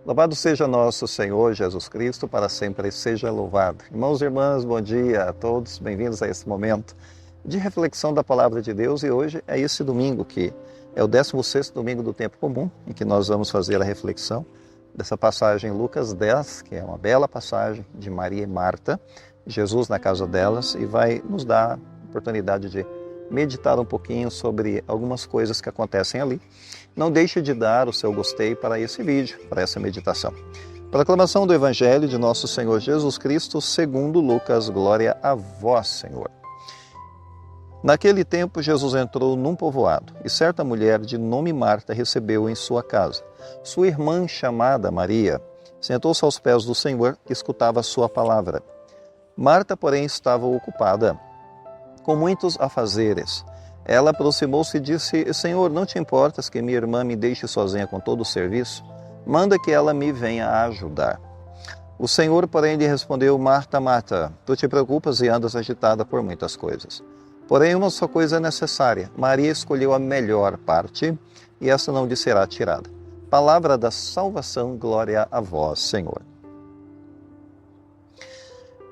Louvado seja nosso Senhor Jesus Cristo, para sempre seja louvado. Irmãos e irmãs, bom dia a todos, bem-vindos a esse momento de reflexão da Palavra de Deus. E hoje é esse domingo que é o 16º domingo do tempo comum, em que nós vamos fazer a reflexão dessa passagem em Lucas 10, que é uma bela passagem de Maria e Marta, Jesus na casa delas, e vai nos dar a oportunidade de meditar um pouquinho sobre algumas coisas que acontecem ali. Não deixe de dar o seu gostei para esse vídeo, para essa meditação. Proclamação do Evangelho de nosso Senhor Jesus Cristo, segundo Lucas. Glória a vós, Senhor. Naquele tempo, Jesus entrou num povoado, e certa mulher de nome Marta recebeu-o em sua casa. Sua irmã, chamada Maria, sentou-se aos pés do Senhor e escutava a sua palavra. Marta, porém, estava ocupada com muitos afazeres. Ela aproximou-se e disse: Senhor, não te importas que minha irmã me deixe sozinha com todo o serviço? Manda que ela me venha a ajudar. O Senhor, porém, lhe respondeu: Marta, Marta, tu te preocupas e andas agitada por muitas coisas. Porém, uma só coisa é necessária. Maria escolheu a melhor parte, e essa não lhe será tirada. Palavra da salvação, glória a vós, Senhor.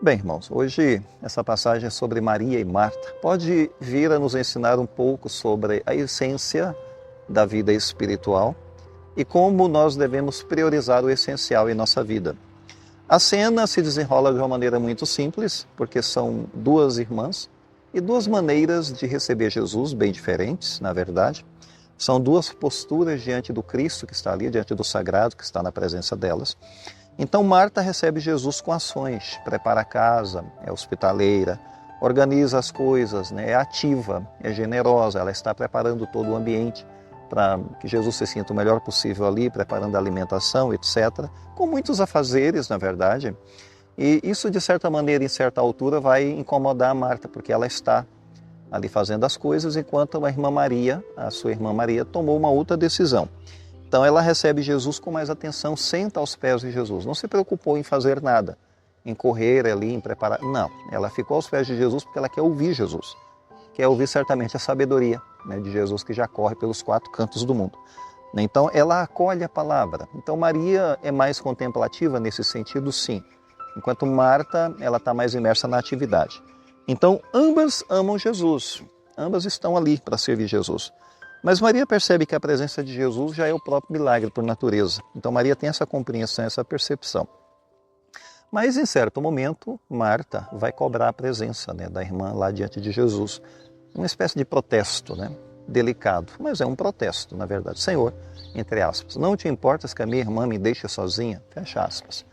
Bem, irmãos, hoje essa passagem é sobre Maria e Marta. Pode vir a nos ensinar um pouco sobre a essência da vida espiritual e como nós devemos priorizar o essencial em nossa vida. A cena se desenrola de uma maneira muito simples, porque são duas irmãs e duas maneiras de receber Jesus, bem diferentes, na verdade. São duas posturas diante do Cristo que está ali, diante do sagrado que está na presença delas. Então Marta recebe Jesus com ações, prepara a casa, é hospitaleira, organiza as coisas, é ativa, é generosa, ela está preparando todo o ambiente para que Jesus se sinta o melhor possível ali, preparando a alimentação, etc. Com muitos afazeres, na verdade. E isso, de certa maneira, em certa altura, vai incomodar a Marta, porque ela está ali fazendo as coisas, enquanto a irmã Maria, a sua irmã Maria, tomou uma outra decisão. Então ela recebe Jesus com mais atenção, senta aos pés de Jesus. Não se preocupou em fazer nada, em correr ali, em preparar. Não, ela ficou aos pés de Jesus porque ela quer ouvir Jesus. Quer ouvir certamente a sabedoria de Jesus que já corre pelos 4 cantos do mundo. Então ela acolhe a palavra. Então Maria é mais contemplativa nesse sentido, sim. Enquanto Marta, ela está mais imersa na atividade. Então ambas amam Jesus. Ambas estão ali para servir Jesus. Mas Maria percebe que a presença de Jesus já é o próprio milagre por natureza. Então Maria tem essa compreensão, essa percepção. Mas em certo momento, Marta vai cobrar a presença da irmã lá diante de Jesus. Uma espécie de protesto, delicado, mas é um protesto, na verdade. Senhor, entre aspas, não te importas que a minha irmã me deixe sozinha? Fecha aspas.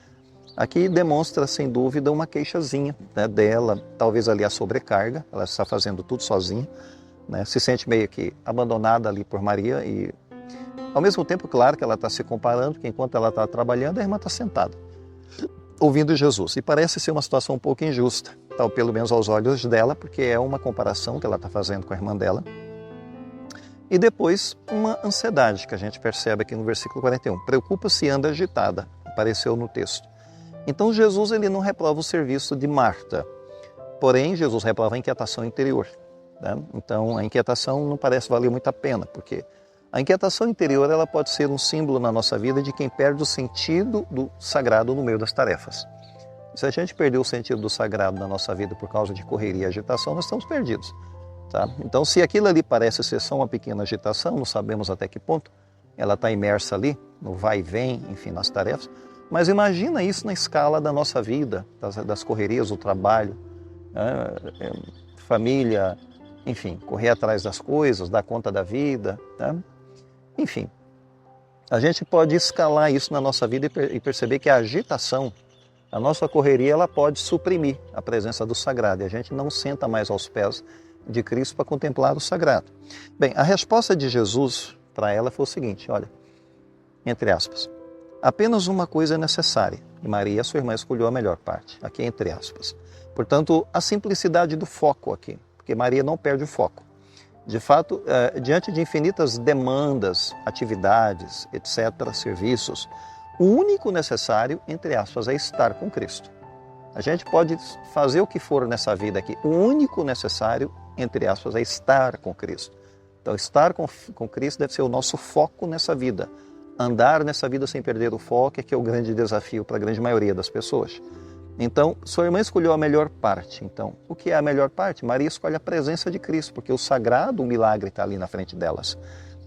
Aqui demonstra, sem dúvida, uma queixazinha dela, talvez ali a sobrecarga, ela está fazendo tudo sozinha. Se sente meio que abandonada ali por Maria e, ao mesmo tempo, claro que ela está se comparando, que enquanto ela está trabalhando, a irmã está sentada, ouvindo Jesus. E parece ser uma situação um pouco injusta, tal, pelo menos aos olhos dela, porque é uma comparação que ela está fazendo com a irmã dela. E depois, uma ansiedade que a gente percebe aqui no versículo 41. Preocupa-se e anda agitada, apareceu no texto. Então Jesus ele não reprova o serviço de Marta, porém Jesus reprova a inquietação interior. Então a inquietação não parece valer muito a pena, porque a inquietação interior ela pode ser um símbolo na nossa vida de quem perde o sentido do sagrado no meio das tarefas. Se a gente perder o sentido do sagrado na nossa vida por causa de correria e agitação, nós estamos perdidos. Então se aquilo ali parece ser só uma pequena agitação, não sabemos até que ponto ela está imersa ali, no vai e vem, enfim, nas tarefas, mas imagina isso na escala da nossa vida, das correrias, do trabalho, família, enfim, correr atrás das coisas, dar conta da vida, Enfim, a gente pode escalar isso na nossa vida e perceber que a agitação, a nossa correria, ela pode suprimir a presença do sagrado. E a gente não senta mais aos pés de Cristo para contemplar o sagrado. Bem, a resposta de Jesus para ela foi o seguinte, olha, entre aspas, apenas uma coisa é necessária, e Maria, sua irmã, escolheu a melhor parte, aqui entre aspas. Portanto, a simplicidade do foco aqui, porque Maria não perde o foco. De fato, diante de infinitas demandas, atividades, etc., serviços, o único necessário, entre aspas, é estar com Cristo. A gente pode fazer o que for nessa vida aqui, o único necessário, entre aspas, é estar com Cristo. Então, estar com Cristo deve ser o nosso foco nessa vida. andar nessa vida sem perder o foco, que é o grande desafio para a grande maioria das pessoas. Então, sua irmã escolheu a melhor parte. Então, o que é a melhor parte? Maria escolhe a presença de Cristo, porque o sagrado, o milagre está ali na frente delas.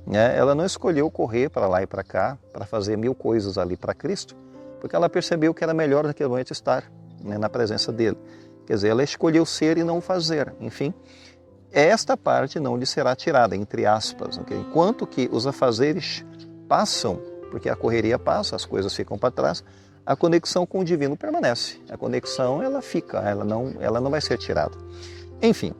Ela não escolheu correr para lá e para cá, para fazer 1000 coisas ali para Cristo, porque ela percebeu que era melhor naquele momento estar na presença dele. Quer dizer, ela escolheu ser e não fazer. Enfim, esta parte não lhe será tirada, entre aspas. Okay? Enquanto que os afazeres passam, porque a correria passa, as coisas ficam para trás, a conexão com o divino permanece. A conexão, ela fica, ela não vai ser tirada. Enfim,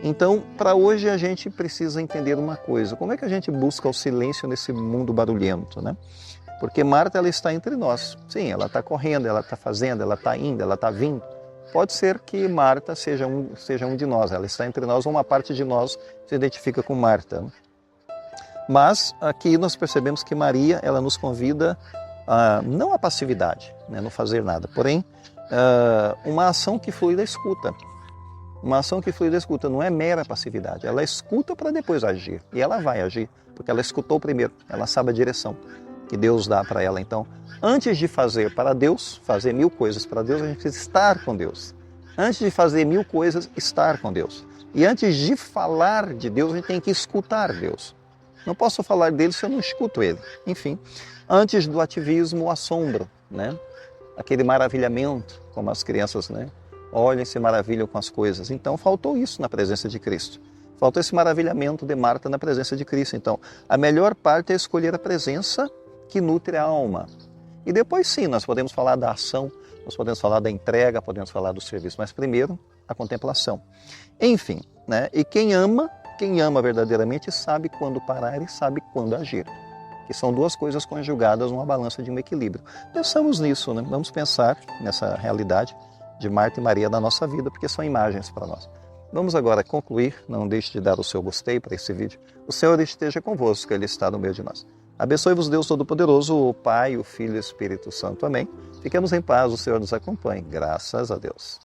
então, para hoje a gente precisa entender uma coisa. Como é que a gente busca o silêncio nesse mundo barulhento, né? Porque Marta, ela está entre nós. Sim, ela está correndo, ela está fazendo, ela está indo, ela está vindo. Pode ser que Marta seja um de nós, ela está entre nós, uma parte de nós se identifica com Marta. Mas aqui nós percebemos que Maria, ela nos convida não a passividade, não fazer nada, porém uma ação que flui da escuta. Uma ação que flui da escuta, não é mera passividade, ela escuta para depois agir, e ela vai agir, porque ela escutou primeiro, ela sabe a direção que Deus dá para ela. Então, antes de fazer para Deus, fazer 1000 coisas para Deus, a gente precisa estar com Deus. Antes de fazer 1000 coisas, estar com Deus. E antes de falar de Deus, a gente tem que escutar Deus. Não posso falar dele se eu não escuto ele. Enfim, antes do ativismo, o assombro, né? Aquele maravilhamento, como as crianças, né? Olham e se maravilham com as coisas. Então, faltou isso na presença de Cristo. Faltou esse maravilhamento de Marta na presença de Cristo. Então, a melhor parte é escolher a presença que nutre a alma. E depois, sim, nós podemos falar da ação, nós podemos falar da entrega, podemos falar do serviço, mas primeiro, a contemplação. Enfim, né? E quem ama verdadeiramente sabe quando parar e sabe quando agir. Que são duas coisas conjugadas numa balança de um equilíbrio. Pensamos nisso, né? Vamos pensar nessa realidade de Marta e Maria na nossa vida, porque são imagens para nós. Vamos agora concluir, não deixe de dar o seu gostei para esse vídeo. O Senhor esteja convosco, Ele está no meio de nós. Abençoe-vos Deus Todo-Poderoso, o Pai, o Filho e o Espírito Santo. Amém. Fiquemos em paz, o Senhor nos acompanhe. Graças a Deus.